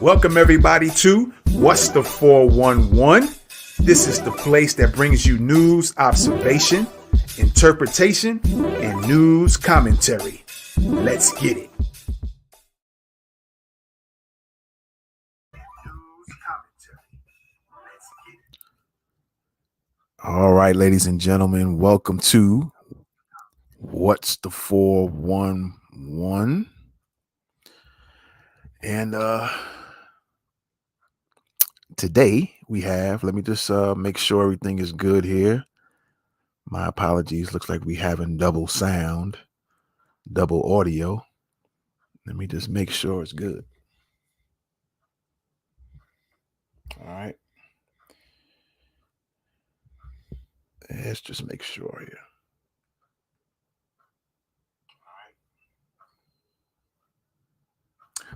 Welcome everybody to What's the 411? This is the place that brings you news, observation, interpretation, and news commentary. Let's get it. All right, ladies and gentlemen, welcome to What's the 411? And today we have, let me just make sure everything is good here. My apologies. Looks like we having double sound, double audio. Let me just make sure it's good. All right. Let's just make sure here.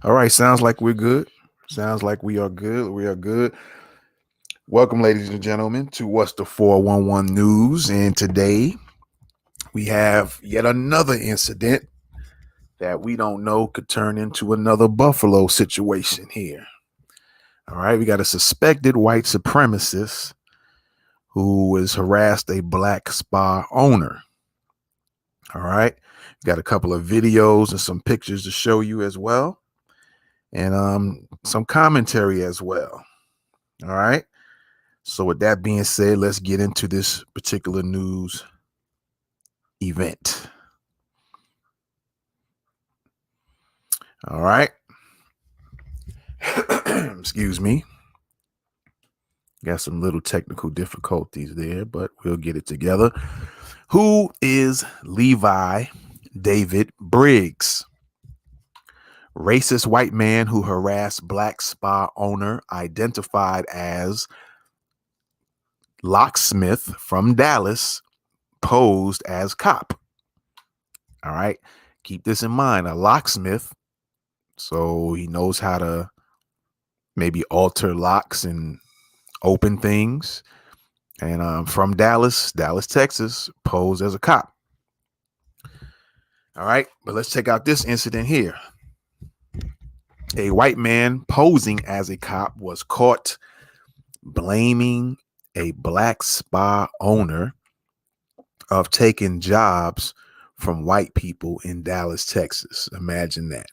All right. Sounds like we're good. Sounds like we are good. We are good. Welcome, ladies and gentlemen, to What's the 411 News. And today we have yet another incident that we don't know could turn into another Buffalo situation here. All right. We got a suspected white supremacist who has harassed a black spa owner. All right. Got a couple of videos and some pictures to show you as well. And some commentary as well. All right. So with that being said, let's get into this particular news event. All right. Excuse me. Got some little technical difficulties there, but we'll get it together. Who is Levi David Briggs? Racist white man who harassed black spa owner identified as locksmith from Dallas posed as cop. All right. Keep this in mind. A locksmith. So he knows how to maybe alter locks and open things. And from Dallas, Texas, posed as a cop. All right. But let's check out this incident here. A white man posing as a cop was caught blaming a black spa owner of taking jobs from white people in Dallas, Texas. Imagine that.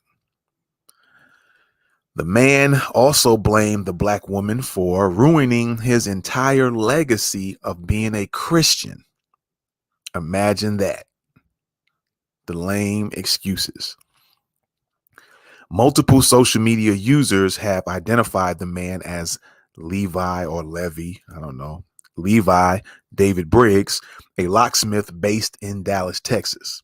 The man also blamed the black woman for ruining his entire legacy of being a Christian. Imagine that. The lame excuses. Multiple social media users have identified the man as Levi or Levy, I don't know, Levi David Briggs, a locksmith based in Dallas, Texas.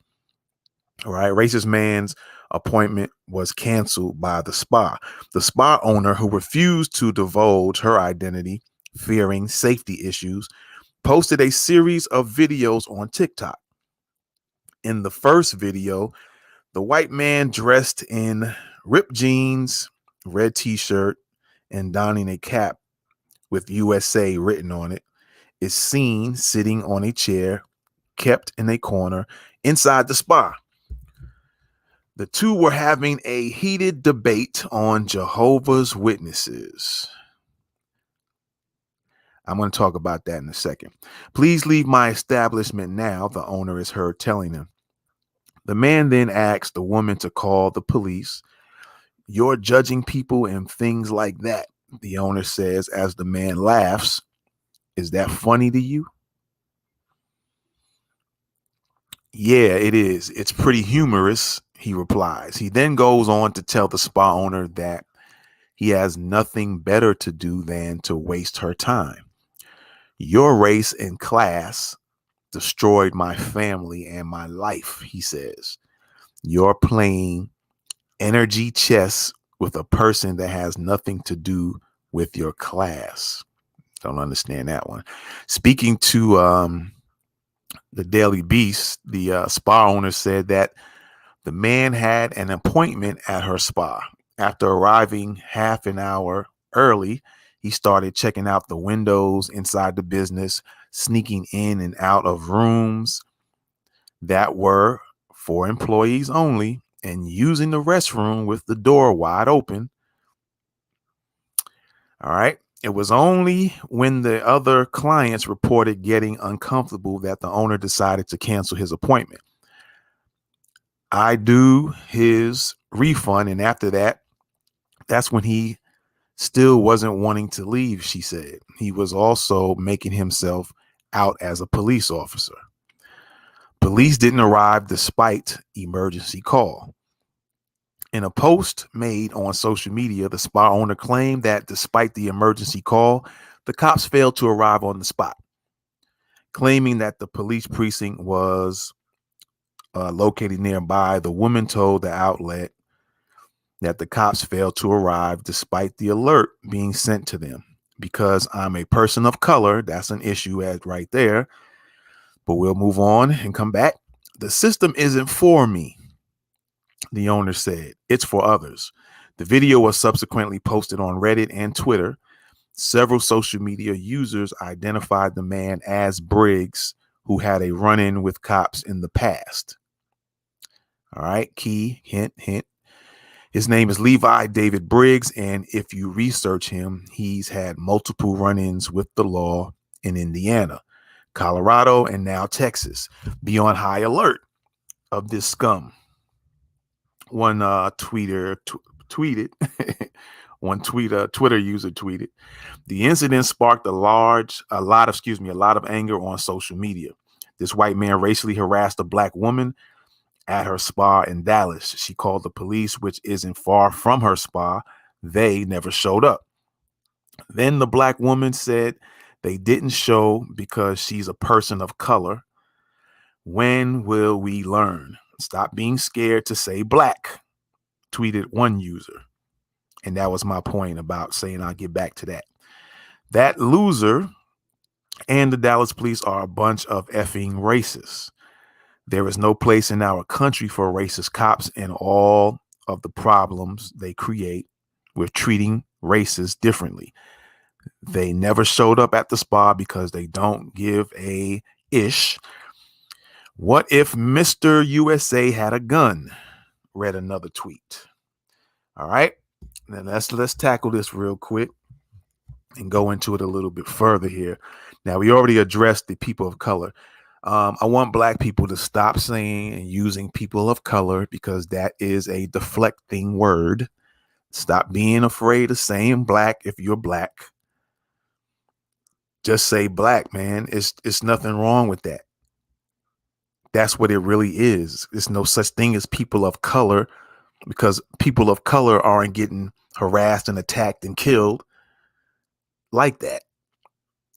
All right, racist man's appointment was canceled by the spa. The spa owner, who refused to divulge her identity, fearing safety issues, posted a series of videos on TikTok. In the first video, the white man dressed in ripped jeans, red t-shirt, and donning a cap with USA written on it, is seen sitting on a chair kept in a corner inside the spa. The two were having a heated debate on Jehovah's Witnesses. I'm going to talk about that in a second. Please leave my establishment now, the owner is heard telling him. The man then asks the woman to call the police. You're judging people and things like that, the owner says as the man laughs. Is that funny to you? Yeah, it is. It's pretty humorous, he replies. He then goes on to tell the spa owner that he has nothing better to do than to waste her time. Your race and class destroyed my family and my life, he says. You're playing energy chess with a person that has nothing to do with your class. Don't understand that one. Speaking to the Daily Beast, the spa owner said that the man had an appointment at her spa. After arriving half an hour early, he started checking out the windows inside the business, sneaking in and out of rooms that were for employees only, and using the restroom with the door wide open. All right. It was only when the other clients reported getting uncomfortable that the owner decided to cancel his appointment. I do his refund, and after that, that's when he still wasn't wanting to leave, she said. He was also making himself out as a police officer. Police didn't arrive despite emergency call. In a post made on social media, the spa owner claimed that despite the emergency call, the cops failed to arrive on the spot, claiming that the police precinct was located nearby. The woman told the outlet that the cops failed to arrive despite the alert being sent to them. Because I'm a person of color, that's an issue right there. But we'll move on and come back. The system isn't for me, the owner said. It's for others. The video was subsequently posted on Reddit and Twitter. Several social media users identified the man as Briggs, who had a run-in with cops in the past. All right, key, hint, hint. His name is Levi David Briggs, and if you research him, he's had multiple run-ins with the law in Indiana, Colorado, and now Texas. Be on high alert of this scum. One Twitter user tweeted, the incident sparked a lot of anger on social media. This white man racially harassed a black woman at her spa in Dallas. She called the police, which isn't far from her spa. They never showed up. Then the black woman said they didn't show because she's a person of color. When will we learn? Stop being scared to say black, tweeted one user. And that was my point about saying I'll get back to that. That loser and the Dallas police are a bunch of effing racists. There is no place in our country for racist cops, and all of the problems they create with treating races differently. They never showed up at the spa because they don't give a ish. What if Mr. USA had a gun? Read another tweet. All right. Now let's tackle this real quick and go into it a little bit further here. Now, we already addressed the people of color. I want black people to stop saying and using people of color because that is a deflecting word. Stop being afraid of saying black if you're black. Just say black, man. It's nothing wrong with that. That's what it really is. There's no such thing as people of color because people of color aren't getting harassed and attacked and killed like that.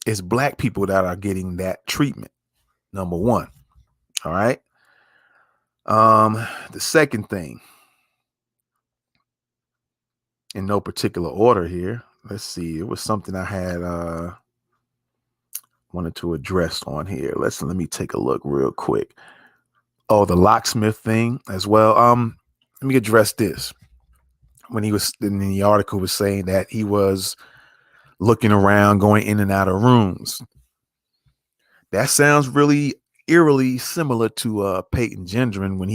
It's black people that are getting that treatment. Number one. All right. The second thing, in no particular order here. Let's see. It was something I had wanted to address on here. Let me take a look real quick. Oh, the locksmith thing as well. Let me address this. When he was in the article was saying that he was looking around, going in and out of rooms. That sounds really eerily similar to Peyton Gendron when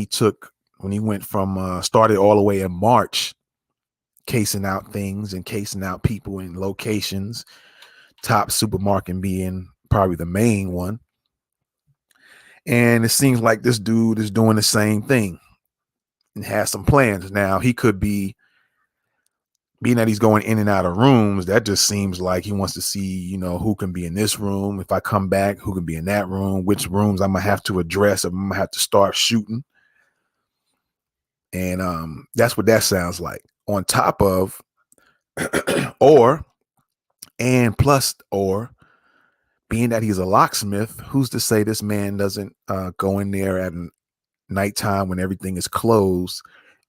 he went from started all the way in March, casing out things and casing out people in locations, Top Supermarket being probably the main one. And it seems like this dude is doing the same thing and has some plans. Now, he could be, being that he's going in and out of rooms, that just seems like he wants to see, who can be in this room. If I come back, who can be in that room, which rooms I'm going to have to address, I'm going to have to start shooting. And that's what that sounds like. On top of, or being that he's a locksmith, who's to say this man doesn't go in there at nighttime when everything is closed,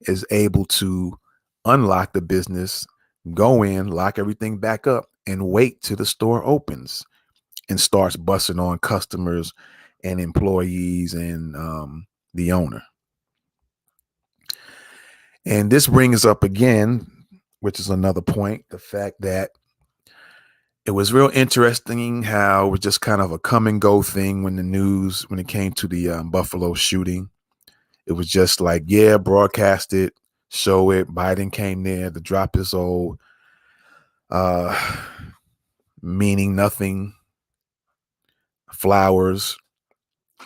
is able to unlock the business, go in, lock everything back up, and wait till the store opens and starts busting on customers and employees and the owner. And this brings up again, which is another point, the fact that it was real interesting how it was just kind of a come and go thing when it came to the Buffalo shooting. It was just like, yeah, broadcast it, show it. Biden came there to drop his old uh, meaning nothing flowers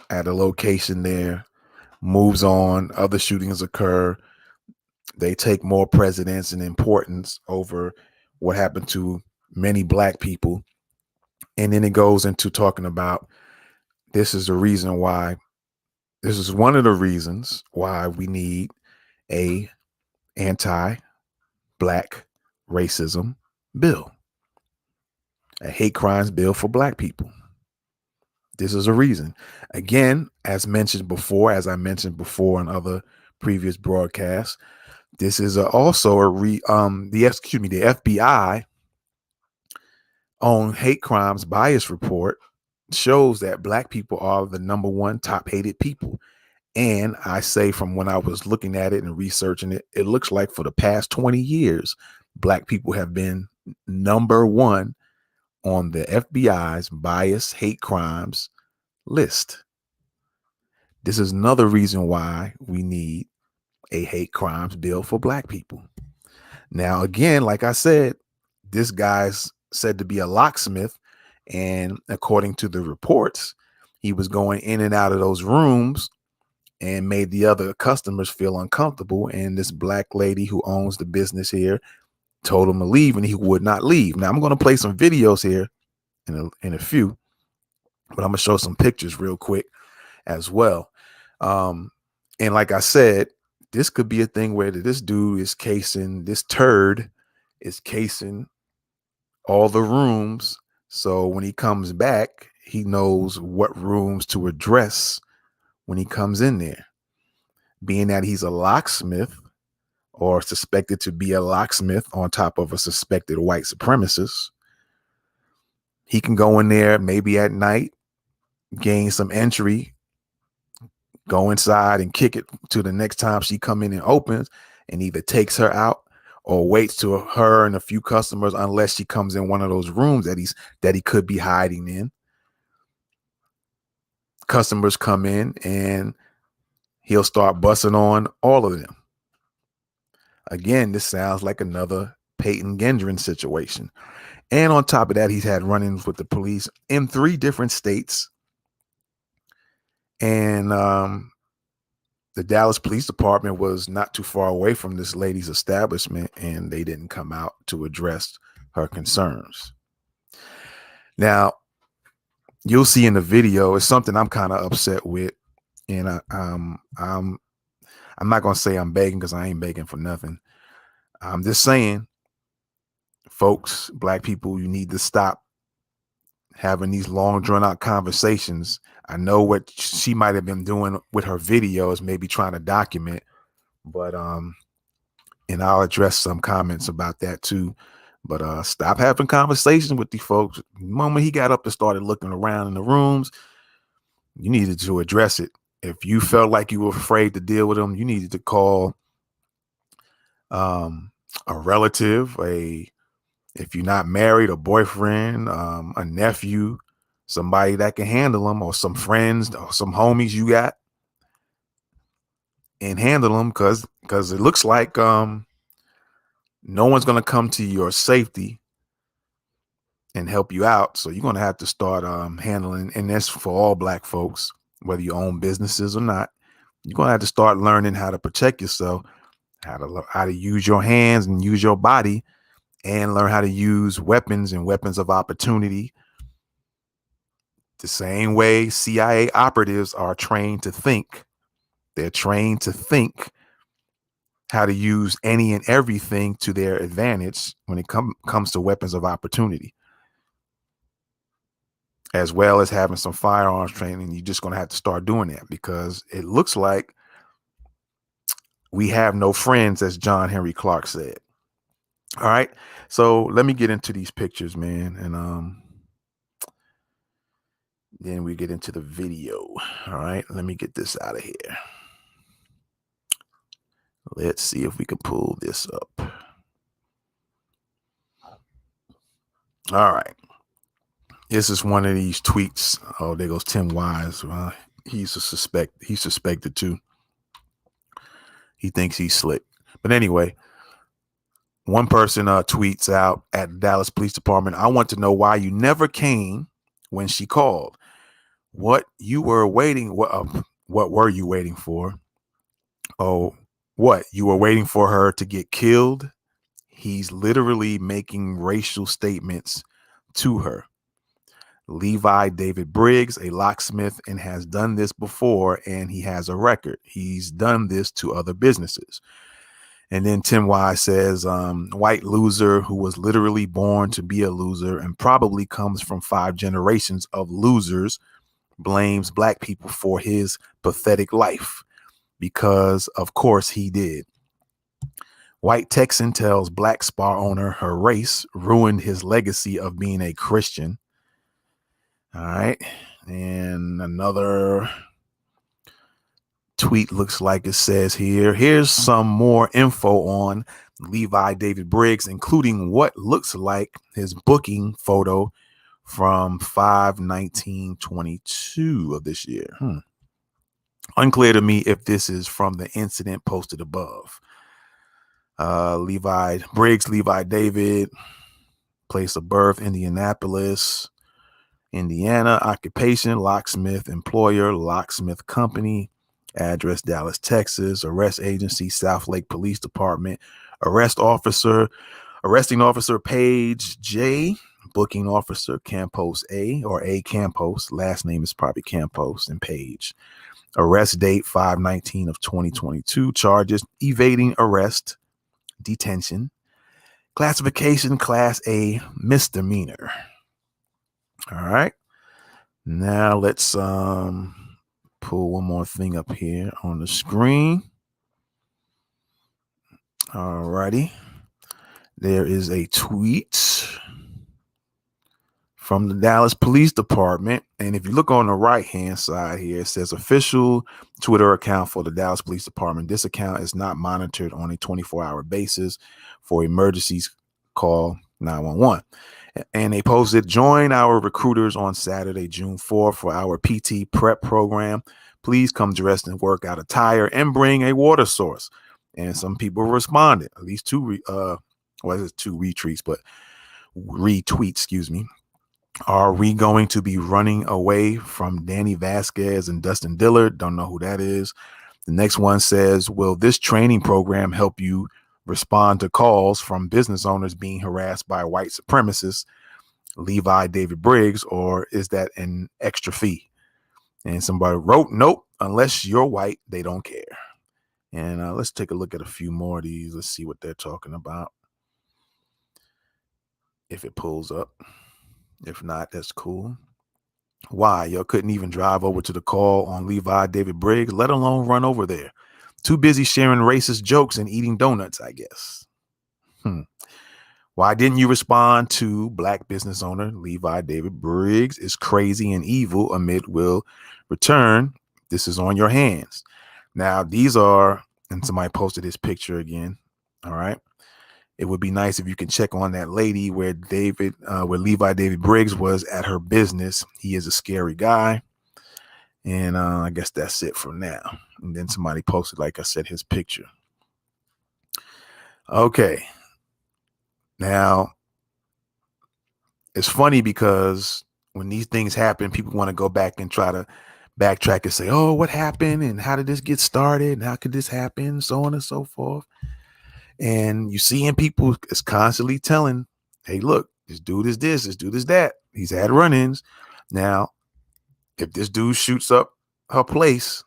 at a location there, moves on. Other shootings occur. They take more precedence and importance over what happened to many black people. And then it goes into talking about this is the reason why, this is one of the reasons why we need a anti-black racism bill, a hate crimes bill for black people. This is a reason. Again, as I mentioned before in other previous broadcasts, this is also the FBI on hate crimes bias report shows that black people are the number one top hated people. And I say, from when I was looking at it and researching it, it looks like for the past 20 years, black people have been number one on the FBI's bias hate crimes list. This is another reason why we need a hate crimes bill for black people. Now, again, like I said, this guy's said to be a locksmith. And according to the reports, he was going in and out of those rooms and made the other customers feel uncomfortable. And this black lady who owns the business here told him to leave, and he would not leave. Now, I'm going to play some videos here in a few, but I'm going to show some pictures real quick as well. And like I said, this could be a thing where this dude is casing, this turd is casing all the rooms. So when he comes back, he knows what rooms to address when he comes in there. Being that he's a locksmith, or suspected to be a locksmith on top of a suspected white supremacist, he can go in there maybe at night, gain some entry, go inside and kick it to the next time she come in and opens, and either takes her out or waits to her and a few customers, unless she comes in one of those rooms that he could be hiding in. Customers come in and he'll start busting on all of them. Again, this sounds like another Peyton Gendron situation. And on top of that, he's had run-ins with the police in 3 different states. And the Dallas Police Department was not too far away from this lady's establishment, and they didn't come out to address her concerns. Now, you'll see in the video, it's something I'm kind of upset with. And I'm not going to say I'm begging, because I ain't begging for nothing. I'm just saying, folks, black people, you need to stop having these long drawn out conversations. I know what she might have been doing with her videos, maybe trying to document, but and I'll address some comments about that too. But stop having conversations with these folks. The moment he got up and started looking around in the rooms, you needed to address it. If you felt like you were afraid to deal with him, you needed to call a relative, if you're not married, a boyfriend, a nephew, somebody that can handle them, or some friends or some homies you got, and handle them, because it looks like no one's going to come to your safety and help you out. So you're going to have to start handling, and that's for all black folks, whether you own businesses or not. You're going to have to start learning how to protect yourself, how to use your hands and use your body, and learn how to use weapons and weapons of opportunity. The same way CIA operatives are trained to think. They're trained to think how to use any and everything to their advantage when it comes to weapons of opportunity, as well as having some firearms training. You're just going to have to start doing that, because it looks like we have no friends, as John Henry Clark said. All right. So let me get into these pictures, man. And then we get into the video. All right. Let me get this out of here. Let's see if we can pull this up. All right. This is one of these tweets. Oh, there goes Tim Wise. He's suspected too. He thinks he's slick. But anyway, One person tweets out at the Dallas Police Department, "I want to know why you never came when she called. What you were waiting? What were you waiting for? Oh, what you were waiting for her to get killed?" He's literally making racial statements to her. Levi David Briggs, a locksmith, and has done this before, and he has a record. He's done this to other businesses. And then Tim Wise says, white loser who was literally born to be a loser and probably comes from 5 generations of losers, blames black people for his pathetic life, because of course he did. White Texan tells black spa owner her race ruined his legacy of being a Christian. All right. And another tweet looks like it says here, here's some more info on Levi David Briggs, including what looks like his booking photo from 5/19/22 of this year. Unclear to me if this is from the incident posted above. Levi Briggs, Levi David, place of birth, Indianapolis, Indiana, occupation, locksmith, employer, locksmith company, address, Dallas, Texas, arrest agency, South Lake Police Department, arresting officer, Page J, booking officer, Campos A, or A Campos, last name is probably Campos, and Page. Arrest date 5/19 of 2022, charges, evading arrest, detention, classification, class A, misdemeanor. All right. Now let's pull one more thing up here on the screen. All righty. There is a tweet from the Dallas Police Department. And if you look on the right-hand side here, it says official Twitter account for the Dallas Police Department. This account is not monitored on a 24-hour basis. For emergencies, call 911. And they posted, join our recruiters on Saturday, June 4th for our PT prep program. Please come dressed in workout attire and bring a water source. And some people responded, at least two retweets, excuse me. Are we going to be running away from Danny Vasquez and Dustin Dillard? Don't know who that is. The next one says, will this training program help you respond to calls from business owners being harassed by white supremacists, Levi David Briggs, or is that an extra fee? And somebody wrote, nope, unless you're white, they don't care. And let's take a look at a few more of these. Let's see what they're talking about. If it pulls up. If not, that's cool. Why? Y'all couldn't even drive over to the call on Levi David Briggs, let alone run over there. Too busy sharing racist jokes and eating donuts, I guess. Why didn't you respond to black business owner Levi David Briggs is crazy and evil amid will return? This is on your hands. Now, these are, and somebody posted this picture again. All right. It would be nice if you can check on that lady where Levi David Briggs was at her business. He is a scary guy. And I guess that's it for now. And then somebody posted, like I said, his picture. Okay. Now, it's funny because when these things happen, people want to go back and try to backtrack and say, oh, what happened? And how did this get started? And how could this happen? So on and so forth. And you seeing people is constantly telling, hey, look, this dude is this dude is that. He's had run-ins. Now, if this dude shoots up her place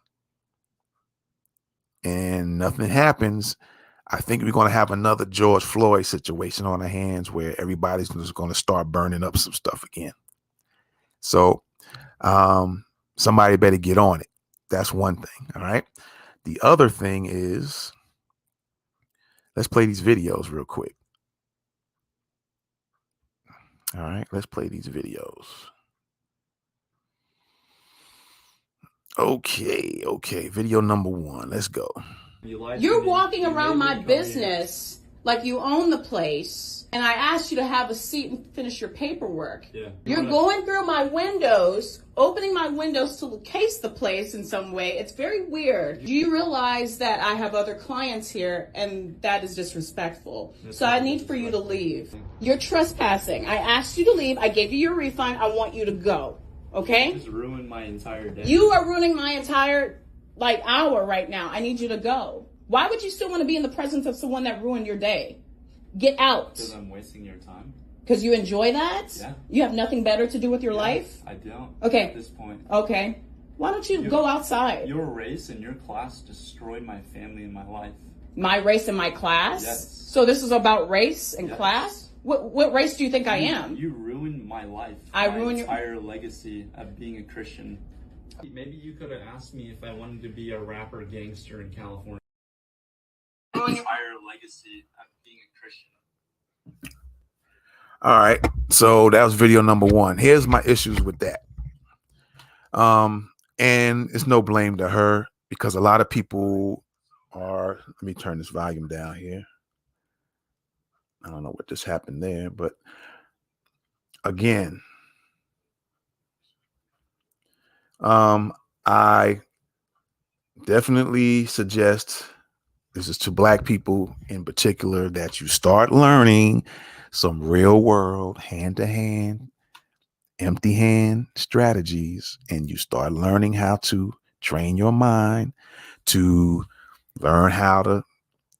and nothing happens, I think we're going to have another George Floyd situation on our hands where everybody's just going to start burning up some stuff again. So somebody better get on it. That's one thing. All right. The other thing is, let's play these videos real quick. All right, let's play these videos. Okay. Video number 1. Let's go. You're walking around my business like you own the place, and I asked you to have a seat and finish your paperwork. Yeah. You're going through my windows, opening my windows to case the place in some way. It's very weird. Do you realize that I have other clients here, and that is disrespectful? So I need for you to leave. You're trespassing. I asked you to leave. I gave you your refund. I want you to go. Okay? You just ruined my entire day. You are ruining my entire hour right now. I need you to go. Why would you still want to be in the presence of someone that ruined your day? Get out. Because I'm wasting your time. Because you enjoy that? Yeah. You have nothing better to do with your life? I don't. Okay. At this point. Okay. Why don't you go outside? Your race and your class destroyed my family and my life. My race and my class? Yes. So this is about race and Yes. class? What race do you think I am? You ruined my life. I my ruined entire legacy of being a Christian. Maybe you could have asked me if I wanted to be a rapper gangster in California. Entire legacy of being a Christian. All right. So that was video number 1. Here's my issues with that. And it's no blame to her, because a lot of people are, let me turn this volume down here. I don't know what just happened there, but again, I definitely suggest, this is to Black people in particular, that you start learning some real world, hand to hand, empty hand strategies, and you start learning how to train your mind to learn how to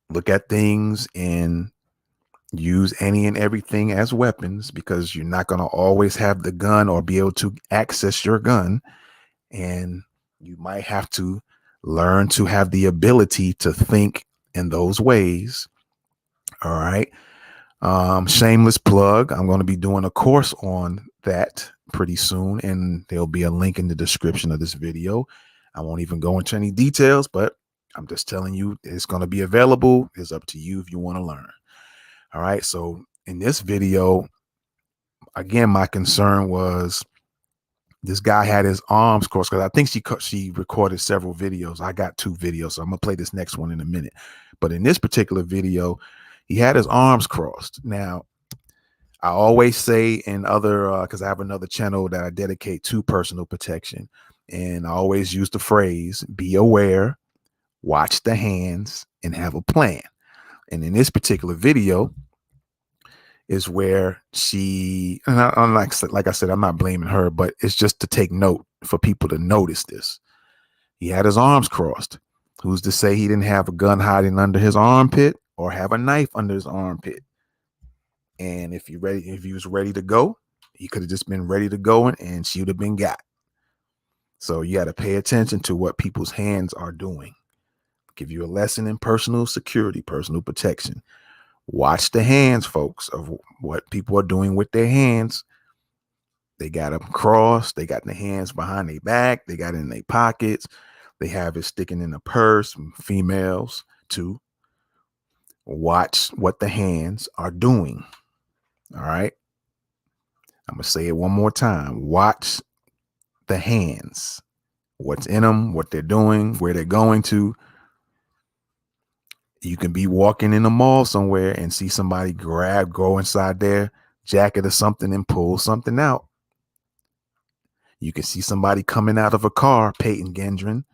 look at things and use any and everything as weapons, because you're not going to always have the gun or be able to access your gun. And you might have to learn to have the ability to think in those ways. All right. Shameless plug. I'm going to be doing a course on that pretty soon, and there'll be a link in the description of this video. I won't even go into any details, but I'm just telling you it's going to be available. It's up to you if you want to learn. All right. So in this video, again, my concern was this guy had his arms crossed, because I think she recorded several videos. I got 2 videos, so I'm gonna play this next one in a minute. But in this particular video, he had his arms crossed. Now, I always say in other, because I have another channel that I dedicate to personal protection, and I always use the phrase, be aware, watch the hands, and have a plan. And in this particular video is where she, and I'm like I said, I'm not blaming her, but it's just to take note for people to notice this. He had his arms crossed. Who's to say he didn't have a gun hiding under his armpit or have a knife under his armpit? And if he was ready to go, he could have just been ready to go, and she would have been got. So you got to pay attention to what people's hands are doing. Give you a lesson in personal security, personal protection. Watch the hands, folks, of what people are doing with their hands. They got them crossed. They got the hands behind their back. They got it in their pockets. They have it sticking in a purse. Females too. Watch what the hands are doing. All right. I'm going to say it one more time. Watch the hands. What's in them, what they're doing, where they're going to. You can be walking in a mall somewhere and see somebody go inside their jacket or something and pull something out. You can see somebody coming out of a car, Peyton Gendron,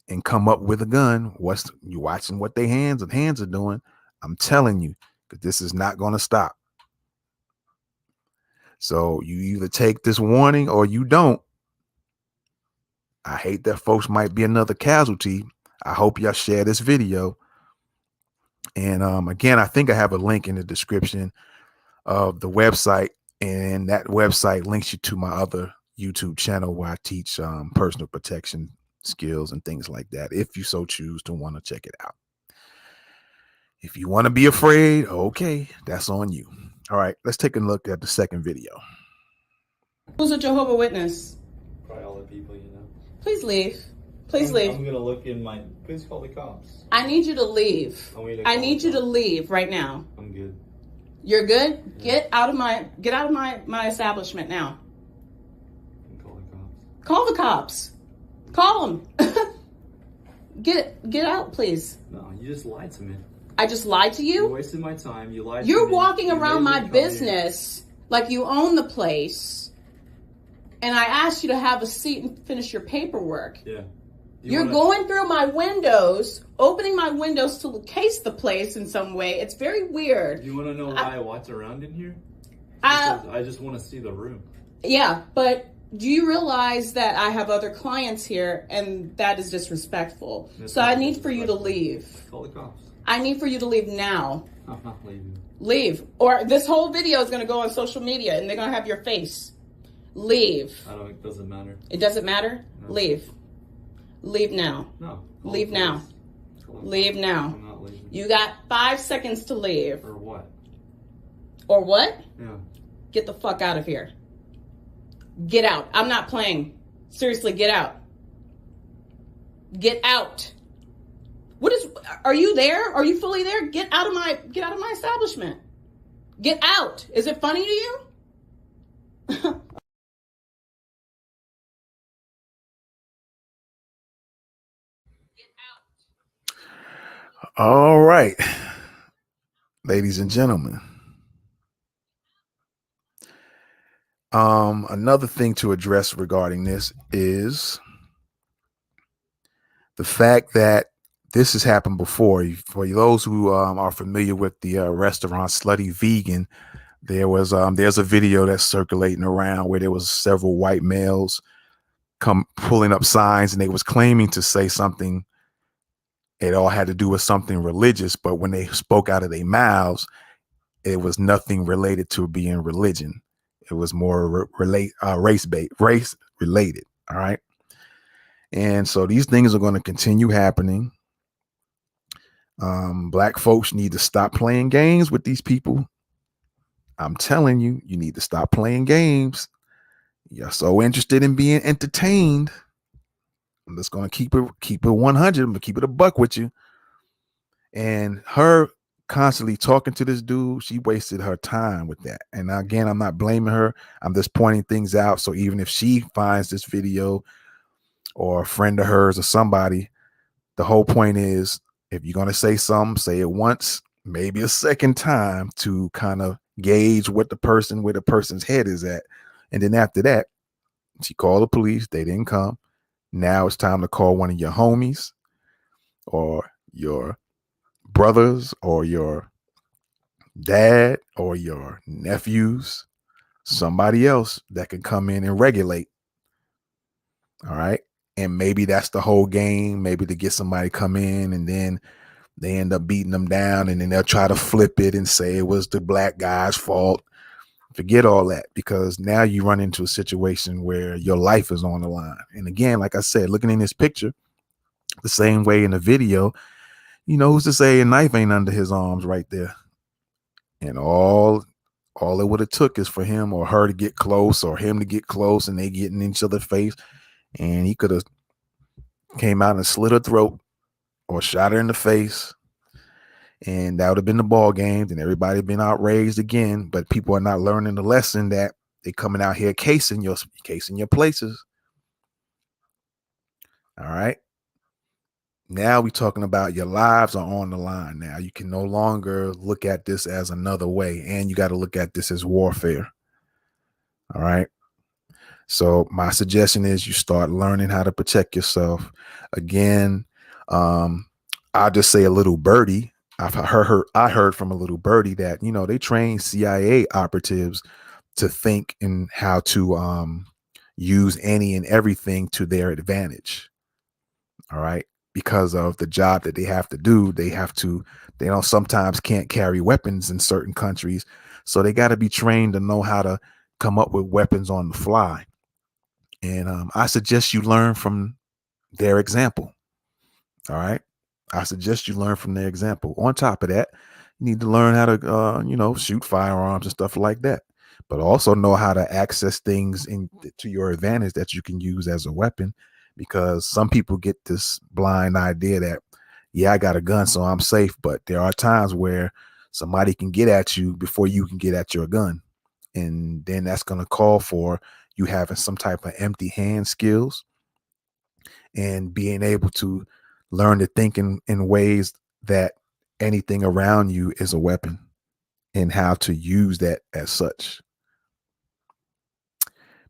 and come up with a gun. You watching what their hands are doing? I'm telling you, because this is not going to stop. So you either take this warning or you don't. I hate that folks might be another casualty. I hope y'all share this video. And again, I think I have a link in the description of the website, and that website links you to my other YouTube channel where I teach personal protection skills and things like that, if you so choose to want to check it out. If you want to be afraid, okay, that's on you. All right, let's take a look at the second video. Who's a Jehovah's Witness? Probably all the people, you know. Please leave. Please leave. I'm gonna look in my. Please call the cops. I need you to leave. I need you to leave right now. I'm good. You're good? Yeah. Get out of my establishment now. Call the cops. Call the cops. Call them. Get out, please. No, you just lied to me. I just lied to You you? wasted my time. You lied to You're me. walking You around made me my come business like you own the place, and I asked you to have a seat and finish your paperwork. here. Yeah. You're going through my windows, opening my windows to case the place in some way. It's very weird. You want to know why I walked around in here? I- Because I just want to see the room. Yeah, but do you realize that I have other clients here, and that is disrespectful? So I need for you to leave. Call the cops. I need for you to leave now. I'm not leaving. Leave. Or this whole video is going to go on social media, and they're going to have your face. Leave. It doesn't matter. It doesn't matter? No. Leave. Leave now. No. Leave now. Leave now. I'm not leaving. You got 5 seconds to leave. Or what? Or what? Yeah. Get the fuck out of here. Get out. I'm not playing. Seriously, get out. Get out. Are you there? Are you fully there? Get out of my establishment. Get out. Is it funny to you? All right, ladies and gentlemen. Another thing to address regarding this is the fact that this has happened before. For those who are familiar with the restaurant Slutty Vegan, there's a video that's circulating around where there was several white males come pulling up signs, and they was claiming to say something. It all had to do with something religious, but when they spoke out of their mouths, it was nothing related to being religion. It was more race related. All right. And so these things are going to continue happening. Black folks need to stop playing games with these people. I'm telling you, you need to stop playing games. You're so interested in being entertained. I'm just going to keep it 100. I'm going to keep it a buck with you. And her constantly talking to this dude, she wasted her time with that. And again, I'm not blaming her. I'm just pointing things out. So even if she finds this video, or a friend of hers or somebody, the whole point is, if you're going to say something, say it once, maybe a second time, to kind of gauge where the person's head is at. And then after that, she called the police. They didn't come. Now it's time to call one of your homies or your brothers or your dad or your nephews, somebody else that can come in and regulate. All right. And maybe that's the whole game. Maybe to get somebody come in, and then they end up beating them down, and then they'll try to flip it and say it was the black guy's fault. Forget all that, because now you run into a situation where your life is on the line. And again, like I said, looking in this picture, the same way in the video, who's to say a knife ain't under his arms right there? And all it would have took is for him or her to get close, or him to get close, and they get in each other's face, and he could have came out and slit her throat or shot her in the face, and that would have been the ball game, and everybody been outraged again. But people are not learning the lesson that they coming out here casing your places. All right. Now we talking about your lives are on the line. Now you can no longer look at this as another way, and you got to look at this as warfare. All right. So my suggestion is you start learning how to protect yourself. Again, I'll just say a little birdie. I heard from a little birdie that, they train CIA operatives to think in how to use any and everything to their advantage. All right. Because of the job that they have to do, they don't sometimes can't carry weapons in certain countries. So they got to be trained to know how to come up with weapons on the fly. And I suggest you learn from their example. All right. I suggest you learn from their example. On top of that, you need to learn how to, shoot firearms and stuff like that, but also know how to access things to your advantage that you can use as a weapon, because some people get this blind idea that, yeah, I got a gun, so I'm safe. But there are times where somebody can get at you before you can get at your gun. And then that's going to call for you having some type of empty hand skills and being able to learn to think in ways that anything around you is a weapon and how to use that as such.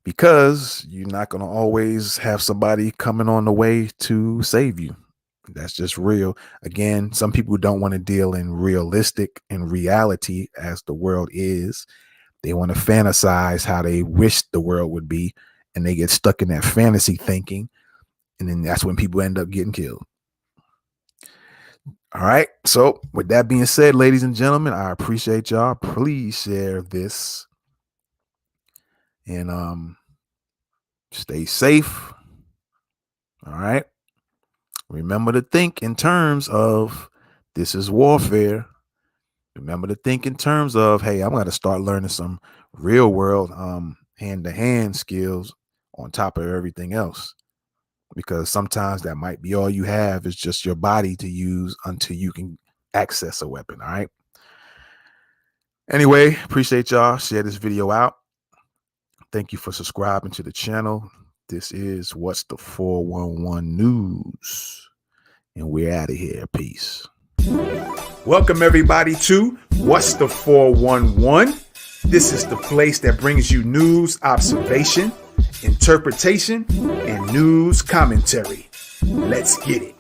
Because you're not going to always have somebody coming on the way to save you. That's just real. Again, some people don't want to deal in realistic and reality as the world is. They want to fantasize how they wish the world would be, and they get stuck in that fantasy thinking. And then that's when people end up getting killed. All right. So with that being said, ladies and gentlemen, I appreciate y'all. Please share this and stay safe. All right. Remember to think in terms of this is warfare. Remember to think in terms of, hey, I'm going to start learning some real world hand-to-hand skills on top of everything else. Because sometimes that might be all you have is just your body to use until you can access a weapon. All right. Anyway, appreciate y'all. Share this video out. Thank you for subscribing to the channel. This is What's the 411 News. And we're out of here. Peace. Welcome everybody to What's the 411. This is the place that brings you news, observation, interpretation, and news commentary. Let's get it.